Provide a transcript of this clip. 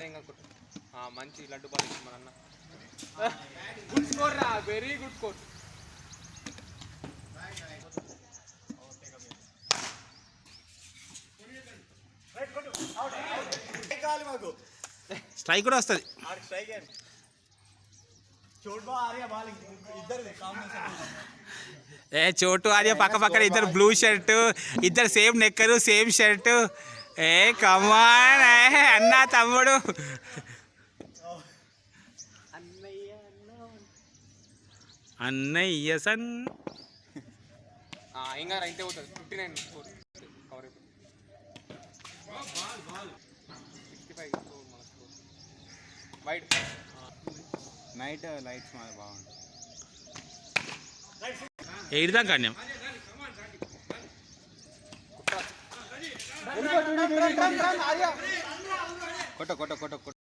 ఇంకా మంచి లడ్డు బాల్ ఇచ్చి మన అన్న గుడ్ స్కోర్ రా, వెరీ గుడ్ స్కోర్. స్ట్రైక్ కూడా వస్తుంది. చోటు ఆర్య పక్క పక్కన ఇద్దరు బ్లూ షర్టు, ఇద్దరు సేమ్ నెక్కరు సేమ్ షర్టు. కమాన్ అన్నా తమ్ముడు. అన్నయ్య సన్ ఇంకా ఇంతే అవుతుంది. 59 స్కోర్ కవర్ అయిపోతుంది. 65 స్కోర్ మన స్కోర్. వైడ్ నైట్ లైట్స్ మాది బాగుంటుంది. 8 దాకా అన్యం. కొట్ట కొట్ట కొట్ట కొట్ట